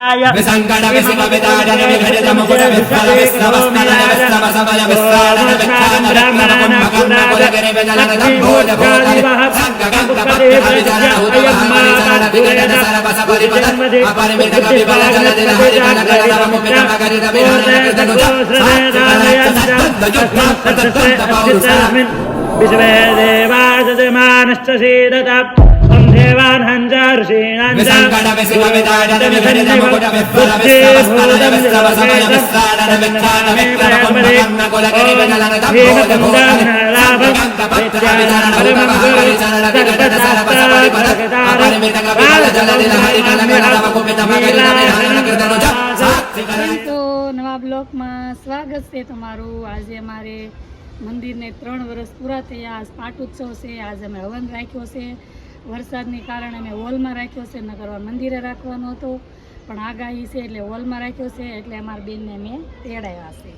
विसंकट विसिम विदारण विघटित मुकुट विफल विश्रवस्तन विश्रवसमय विश्राणन विख्यान विक्रम कुंभकर्ण कुलगिरि विजलन दम्भोज भोधरि संगगंग भक्त विजरण उद्वहन विचरण विघटित सर्वस परिपद अपरिमित कपिबल जलधिर हरिगण गणधर मुपित मकरित विहरण कृतनुज साक्षिगणच्च युद्धं प्रतत्वं पौरुषम् विश्वे देवासमानश्च सीदता देवान् हञ्जार्षीणां विसंकट विसिम विदारण विघटित मुकुट विफल विश्रवस्तन विश्रवसमय विश्राणन विख्यान विक्रम कुंभकर्ण कुलगिरि विजलन दम्भोज भोधरि संगगंग भक्त विजरण उद्वहन विचरण विघटित सर्वस परिपद अपरिमित कपिबल जलधिर हरिगण गणधर मुपित मकरित विहरण कृतनुज साक्षिगणच्च તો નવા બ્લોકમાં સ્વાગત છે તમારું। આજે અમારે મંદિરને 3 વર્ષ પૂરા થયા। આજ પાટોત્સવ છે। આજે અમે હવન રાખ્યો છે। વરસાદને કારણે અમે હોલમાં રાખ્યો છે, નકર મંદિરે રાખવાનો હતો, પણ આગાહી છે એટલે હોલમાં રાખ્યો છે, એટલે અમારા બેનને અમે તેડાવ્યા છે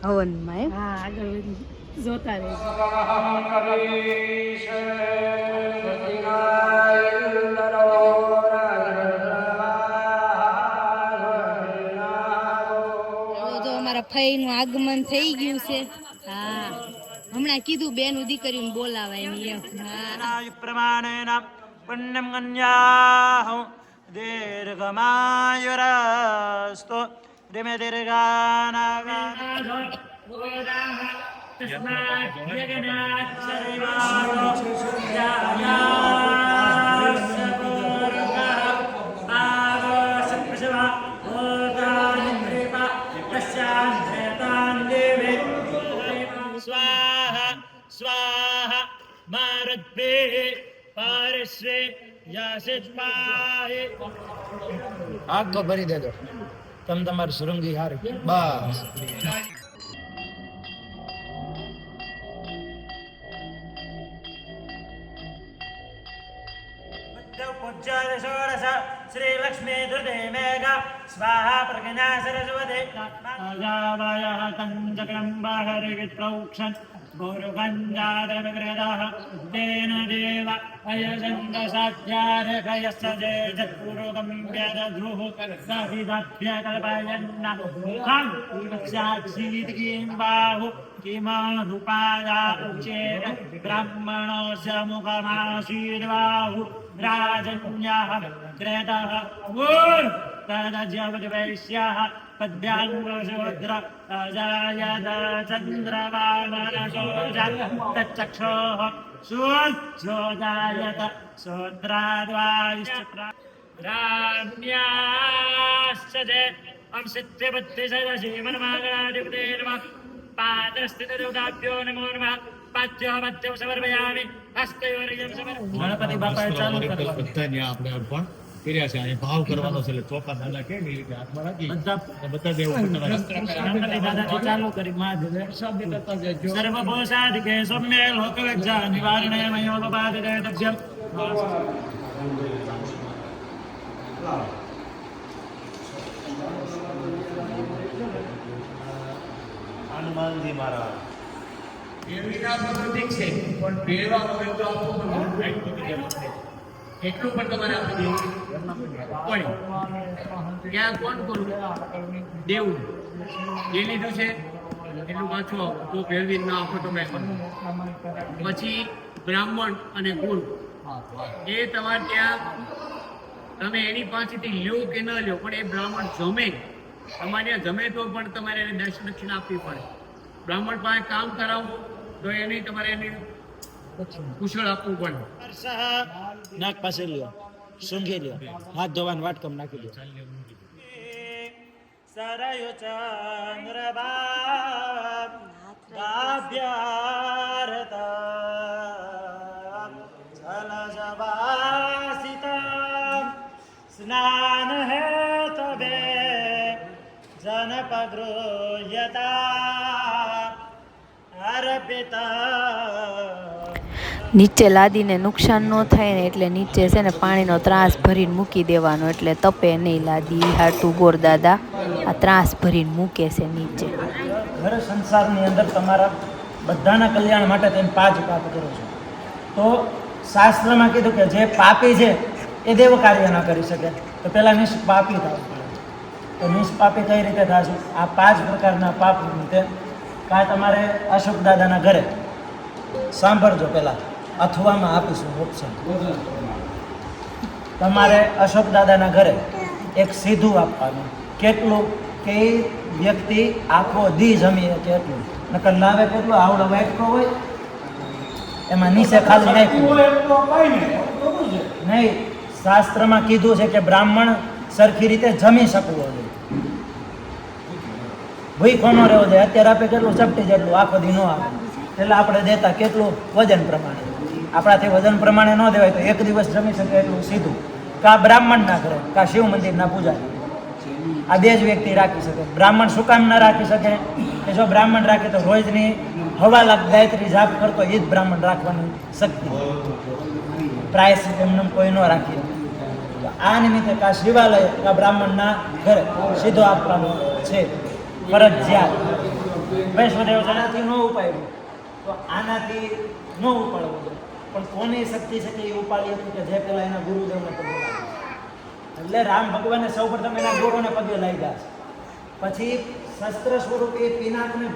હવનમાં। હા, આગળ જોતા રહેજો। જો અમારા ફઈનું આગમન થઈ ગયું છે। હા, હમણાં કીધું બેનું દીકરીને બોલાવાય ની એમ। પ્રમાણેન પુણ્યમ કન્યાહો દીર્ઘમાયુરસ્તુ દિમે દીર્ઘાનાગાનો તસ્માત યજ્ઞાત સર્વાણો જાયાસપુરગઃ આવસપશવા ઓગાનિન્દ્રિપા તસ્યાન્દ્રેતાન દેવે स्वाहा स्वाहा मारुद्भे पारिश्वे यासिष्माहे आग तो भरी दे दो तम तमार सुरंगी हार बस श्री लक्ष्मी दुर्दे मेघा स्वाहा प्रज्ञा सरस्वती आजावाया कंचक्रम बाहरे विप्रौक्षन् गौरगञ्जातविग्रहः तेन देव अयजन्दसाध्यारकयस्य जयजत्पुरोगं व्यदध्रुः सहिदभ्यकल्पयन्न खं साक्षीतिकीं बाहु किमानुपादाचेत ब्राह्मणस्य मुखमासीद्बाहु राजन्यः क्रेतः तदज्यवद्वैश्यः पद्याङ्गशूद्र अजायत चन्द्रवामनशोजः तच्चक्षोः शूद्रोजायत शूद्राद्वायुश्च राम्याश्च चे अंसित्यबुद्धिसदशीमन्मागणाधिपते नमः पादस्थितरुदाभ्यो नमो नमः पाद्यो मध्यं समर्पयामि हस्तयोर्यं समर्पयामि। गणपति बापा चालू કરો બધાને આપણે અર્પણ કર્યા છે અને ભાવ કરવાનો છે એટલે ચોખા દાદા કે એવી રીતે હાથમાં રાખી બધા દેવો ગણપતિ દાદાથી ચાલુ કરી મહાદેવ શબ્દ કરતા જજો સર્વભૂષાધિકે સૌમ્ય લોકલજ્જા નિવારણે મયોપપાદે તભ્યમ હનુમાનજી મહારાજ ઠીક છે પણ પેલવા વગર તો એટલું પણ તમારે આપી દેવું પણ ક્યાં કોણ કરું દેવું એ લીધું છે એટલું પાછો તો ભેળવી ના આપો તમે પછી બ્રાહ્મણ અને ગુરુ એ તમારે ત્યાં તમે એની પાસેથી લ્યો કે ન લ્યો પણ એ બ્રાહ્મણ જમે તમારે જમે તો પણ તમારે એને દક્ષિણા આપવી પડે। બ્રાહ્મણ પાસે કામ કરાવો તો એને તમારે એને કુશળ આપવું પડે। નાક પાસે લ્યો, સૂંઘી લ્યો, હાથ ધોવાનું વાટકમ નાખી દો। સરયો ચંદ્રબાબ ગાભ્યારતા જલજવાસિતા સ્નાન હે તબે જનપગૃહ્યતા અર્પિતા। નીચે લાદીને નુકસાન ન થાય ને એટલે નીચે છે ને પાણીનો ત્રાસ ભરીને મૂકી દેવાનો, એટલે તપે નહીં લાદી હાટું ગોરદાદા આ ત્રાસ ભરીને મૂકે છે નીચે। ઘર સંસારની અંદર તમારા બધાના કલ્યાણ માટે તમે 5 પાપ કરો છો તો શાસ્ત્રમાં કીધું કે જે પાપી છે એ દેવ કાર્ય ન કરી શકે, તો પહેલાં નિષ્પાપી થવું પડે। તો નિષ્પાપી કઈ રીતે થશે? આ 5 પ્રકારના પાપ રીતે કાં તમારે અશોક દાદાના ઘરે સાંભળજો પહેલાં, અથવામાં આપીશું ઓપ્શન. તમારે અશોક દાદાના ઘરે એક સીધું આપવાનું. કેટલું? કે એ વ્યક્તિ આખો દી જમીએ કેટલું, નકર લાવે કેટલું આવડો વાટકો હોય એમાં નીચે ખાલી નાખ્યું નહીં. શાસ્ત્રમાં કીધું છે કે બ્રાહ્મણ સરખી રીતે જમી શકવો જોઈએ, ભૂખો ન રહેવો જોઈએ. અત્યારે આપણે કેટલું ચપટી જેટલું આખો દી ન આવે, એટલે આપણે દેતા કેટલું વજન પ્રમાણે. આપણાથી વજન પ્રમાણે ન દેવાય તો એક દિવસ જમી શકે એટલું સીધું. કાં બ્રાહ્મણ ના કરે, કાં શિવ મંદિરના પૂજારી, આ 2 જ વ્યક્તિ રાખી શકે. બ્રાહ્મણ શું કામ ના રાખી શકે? કે જો બ્રાહ્મણ રાખે તો રોજની 1.25 લાખ ગાયત્રી જાપ કરતો એ જ બ્રાહ્મણ રાખવાની શક્તિ. પ્રાયસ એમને કોઈ ન રાખી. તો આ નિમિત્તે કાં શિવાલય કાં બ્રાહ્મણના ઘરે સીધો આપવાનો છે ફરજિયાત. વૈષ્ણવદેવ જણાથી ન ઉપાડ્યું તો આનાથી ન ઉપાડવું જોઈએ. પણ કોની શક્તિ છે કે એ ઉપાડી હતું કે જે પેલા એના ગુરુદેવને પગે લાગ્યા. એટલે રામ ભગવાને સૌ પ્રથમ એના ગુરુને પગે લાગ્યા છે, પછી શસ્ત્ર સ્વરૂપે પિનાકને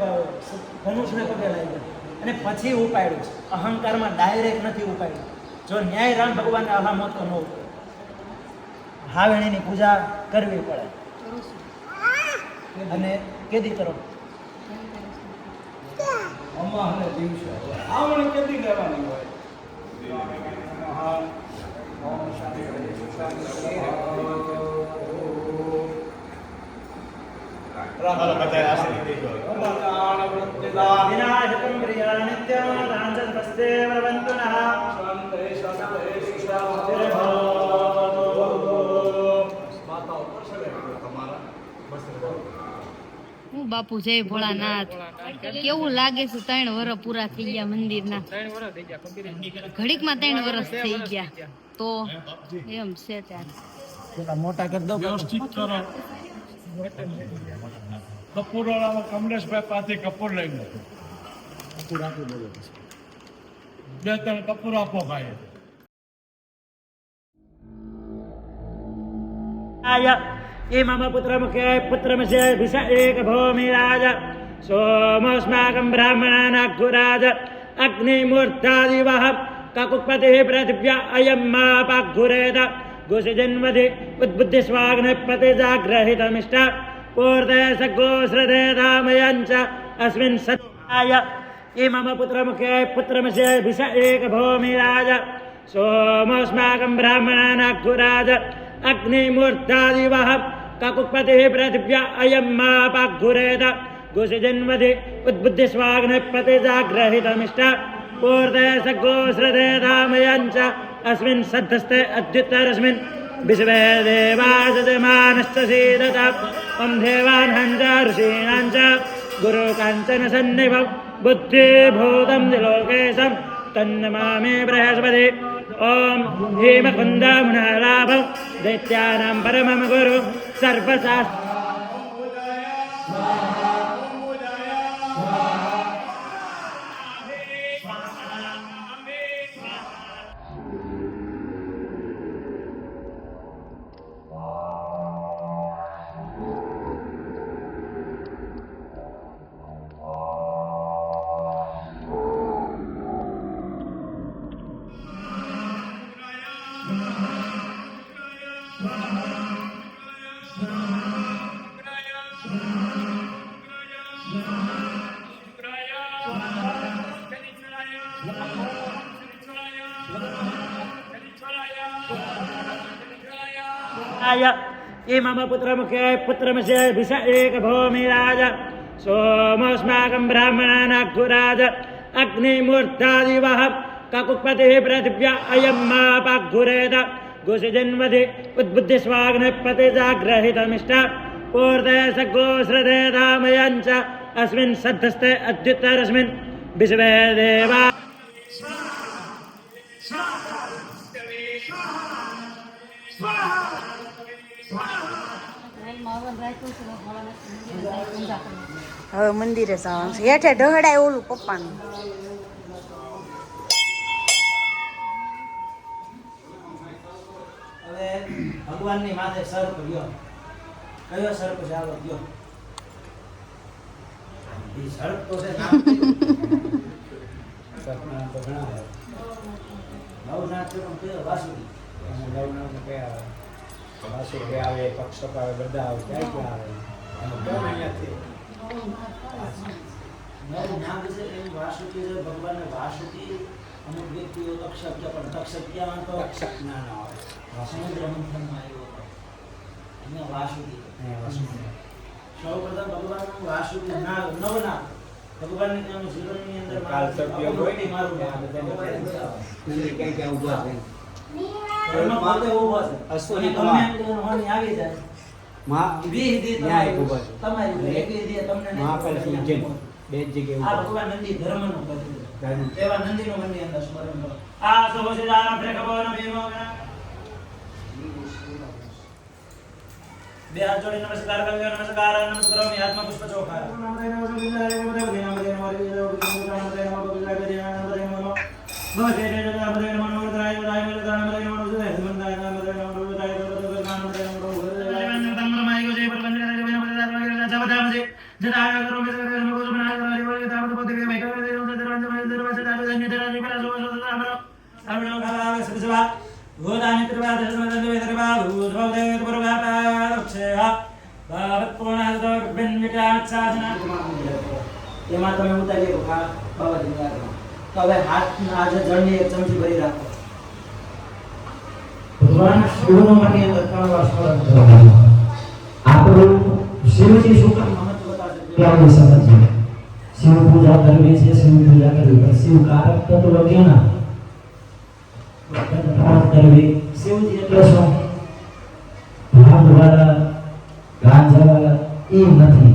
ધનુષને પગે લાગ્યા અને પછી ઉપાડ્યું છે. અહંકારમાં ડાયરેક્ટ નથી ઉપાડ્યું. જો ન્યાય રામ ભગવાનને અહામત તો ન ઉપાડે. હાવેણીની પૂજા કરવી પડે. અને કેદી કરો? વિનાશકં પ્રિયા નિત્યમ દાંતસ્તે વરવંતુનઃ હું બાપુ જય ભોળાનાથ. કેવું લાગે છે? 3 વર્ષ પૂરા થઈ ગયા મંદિરના. ઘડીકમાં 3 વર્ષ થઈ ગયા. તો એમ છે ત્યાં મોટા કરી દો. કપૂર વાળા કમલેશભાઈ પાસે કપૂર લઈ લો. 2-3 કપૂર આપો ભાઈ. ये मम पुत्रमुखे पुत्रमस्य एक भौमिराज सोमोऽस्माकं ब्राह्मणानाग्राज अग्निमूर्तादिवः ककुत्पतिः पृथिव्या अयं मापाग्घुरेत घुषजन्मधि उद्बुद्धिस्वाग्निपति जाग्रहितमिष्ट पूर्ते सगोश्रदे धामयञ्च अस्मिन् सत्याय ये मम पुत्रमुखे पुत्रमस्य एक भौमिराज सोमोऽस्माकं ब्राह्मणानाग्राज अग्निमूर्तादिवः ककुत्पतिः पृथिव्या अयं मापाग्घुरेत घुषजन्मधि उद्बुद्धिस्वाग्निपति जाग्रहितमिष्ट पूर्ते सगोश्रदे धामयञ्च अस्मिन् सद्धस्ते अद्युत्तरस्मिन् विश्वे देवासमानश्च सीदत ॐ देवानां च ऋषीणां च गुरुकाञ्चन सन्निभं बुद्धिभूतं लोकेशं तन्नमामि बृहस्पति ओम हेमकुंदमुनालाभ दैत्यानां परमं गुरु सर्वशास्त्र ये मम पुत्रमुखे पुत्रमस्य एक भौमिराज सोमोऽस्माकं ब्राह्मणानाग्राज अग्निमूर्तादिवः ककुत्पतिः पृथिव्या अयं मापाग्घुरेत घुषजन्मधि उद्बुद्धिस्वाग्निपति जाग्रहितमिष्ट पूर्ते सगोश्रदे धामयञ्च अस्मिन् सद्धस्ते अद्युत्तरस्मिन् विश्वे देवा હવે મંદિરે જવાનું છે. હેઠે ઢહડાય ઓલું પપ્પાનું. હવે ભગવાનની માથે સર કર્યો કયો સર્પ છે આવો ગયો ઈ સર્પ તો છે નામ સર્પના તો ઘણા આવે નવનાથ છે પણ કયો વાસુકી નવનાથ કયા આવે વાસુકી આવે પક્ષક આવે બધા આવે ક્યાં ક્યાં આવે એનો કોણ અહીંયાથી નવ નામ છે એ વાસુકી છે ભગવાનને વાસુકી અમુક વ્યક્તિઓ તક્ષક છે પણ તક્ષક ક્યાં તો તક્ષક ના આવે સમુદ્ર મંથનમાં આવ્યો હતો અહીંયા વાસુકી સૌપ્રથમ ભગવાનનું વાસુકી નામ નવનામ ભગવાનને તેનું જીવનની અંદર કાલસર્પ્ય ગોઈની મારું નામ બધાને ક્યાં ક્યાં ઊભા છે એમાં પોતે ઊભા છે અશ્વની કમા હોની આવી જાય માં વિધિ ન્યાય ઊભા છે તમારી એક વિધિ તમને મહાકાલ પૂજન બે જગ્યાએ આ ભગવાન નંદી ધર્મનું પ્રતિનિધિ એવા નંદીનું મનની અંદર સ્મરણ કરો આ સૌ છે આ પ્રખવાનો બેનો બે હાથ જોડી નમસ્કાર કર્યો નમસ્કાર નમસ્કારોમી આત્મા પુષ્પ ચોખા ભૂતાની ત્રિવાદ સમદંવે ત્રિવાદ ભૂતભવદેવ પુરગાપાક્ષેહ ભાવત પૂર્ણાદો બિન વિકાત સાધના એમાં તમે ઉતારી લો બાબાજી યાદ તો હવે હાથના આજે જળની એક ચમચી ભરી રાખો ભગવાન શિવનો મની અંદર 3 વાર સ્મરણ કરો આપણું શિવજી શું કામ મહત્વ બતાવશે આપણે સમજીએ શિવ પૂજા કરવી છે શિવ પૂજા કરવી પણ શિવ કારક તત્વ કેના કરવી શિવજી એટલે શું ભાગ વાળા ગાંજા વાળા એ નથી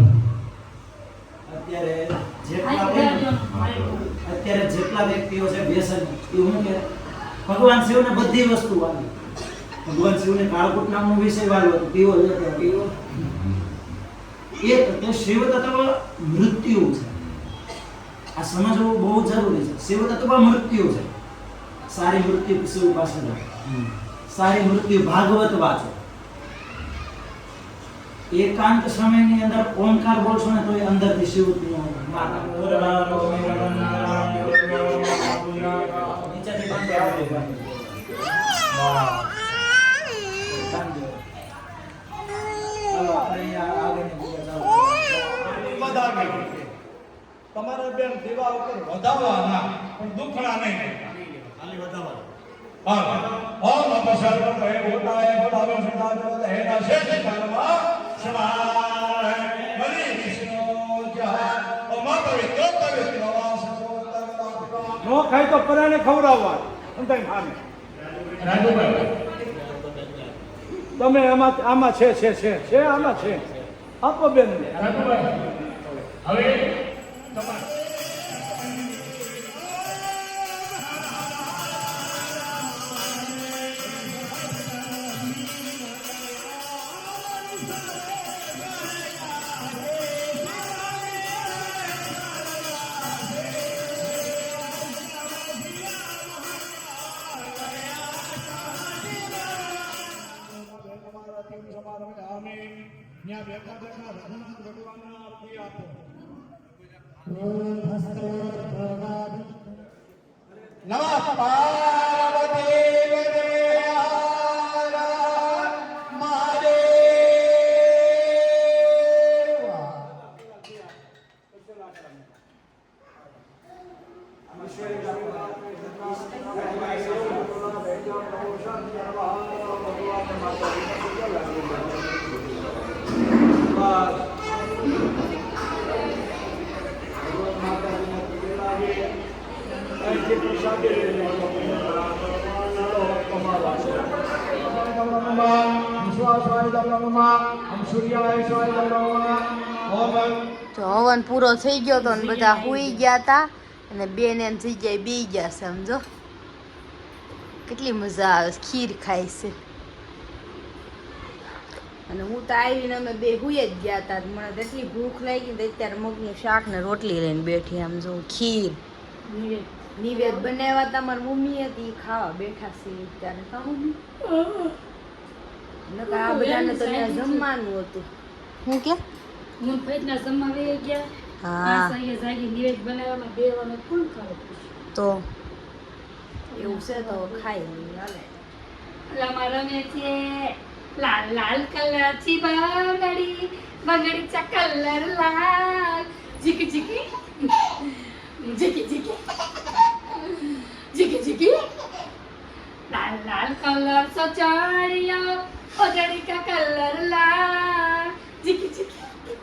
અત્યારે જેટલા વ્યક્તિઓ છે વ્યસન એ હું કે ભગવાન શિવને બધી વસ્તુ આવી ભગવાન શિવને કાળકૂટ નામનો વિષય વાળો હતો પીવો પીવો એક તો શિવ તત્વ મૃત્યુ છે આ સમજવું બહુ જરૂરી છે શિવ તત્વ મૃત્યુ છે સારી મૃત્યુ શિવ પાસે સારી મૃત્યુ ભાગવત વાંચો એકાંત સમયની અંદર ઓમકાર બોલશો ને તો એ અંદરથી શિવ તમારે બેન દીવા ઉપર વધાવવાના પણ દુખણા નહીં ખાલી વધાવવાના ઓમ નમઃ સર્વત્રે ભૂતાય ભૂતાવે સદાજોત હેના શેષ કર્મા શિવાય મરી વિષ્ણુ જય ઓમ પવિત્ર પવિત્ર વાસુદેવ નો ખાય તો પરાને ખવડાવવા અંતઈ માને રાજુભાઈ તમે આમાં છે આમાં છે આપો બેન રાજુભાઈ હવે નમઃ પાર્વતી તો હવન પૂરો થઈ ગયો તો ને બધા હુઈ ગયા હતા અને બેન એમ જગ્યાએ બેસી ગયા છે સમજો કેટલી મજા આવે ખીર ખાય છે અને હું તો આવીને અમે બે હુઈ જ ગયા હતા મને એટલી ભૂખ લાગી ને અત્યારે મગનું શાક ને રોટલી લઈને બેઠી આમ જો ખીર નિવેદ બનાવ્યા હતા મારી મમ્મી હતી ખાવા બેઠા છે ત્યારે ખાવું આ બધાને તો જમવાનું હતું હું કે હું ફેટના જમવા વહી ગયા. હા 5 વાગે જાગી નિવેદ બનાવવામાં 2 વાગે કોણ કરે? તો એવું છે તો ખાઈ લઈએ હાલે. ઓલામાં રમે છે લાલ લાલ કલર થી બંગડી બંગડી ચા કલર લાલ જીકી જીકી જીકી જીકી જીકી જીકી લાલ લાલ કલર સો ચડિયો ઓજડી કા કલર લાલ જીકી જીકી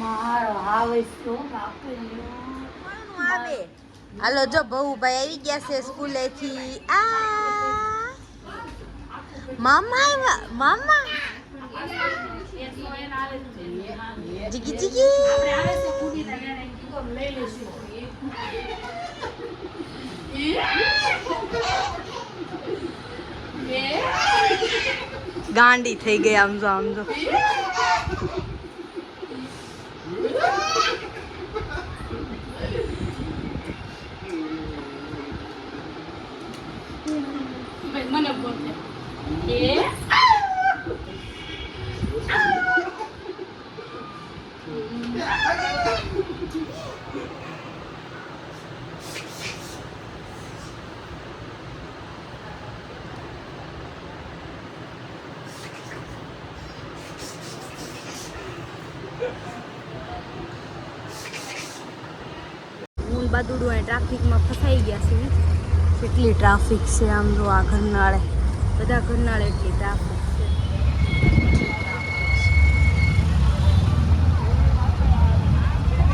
મારો આવે તો બાપુ આવે હાલો જો બહુભાઈ આવી ગયા છે સ્કૂલેથી આ મામા આવ્યા મામા જીગી જીગી ગાંડી થઈ ગઈ આમ જો મને બોલતે એ હું બાદુડું અહીં ટ્રાફિકમાં ફસાઈ ગયા છે કેટલી ટ્રાફિક છે આમ જો આ ઘરનાળે બધા ઘરનાળે એટલી ટ્રાફિક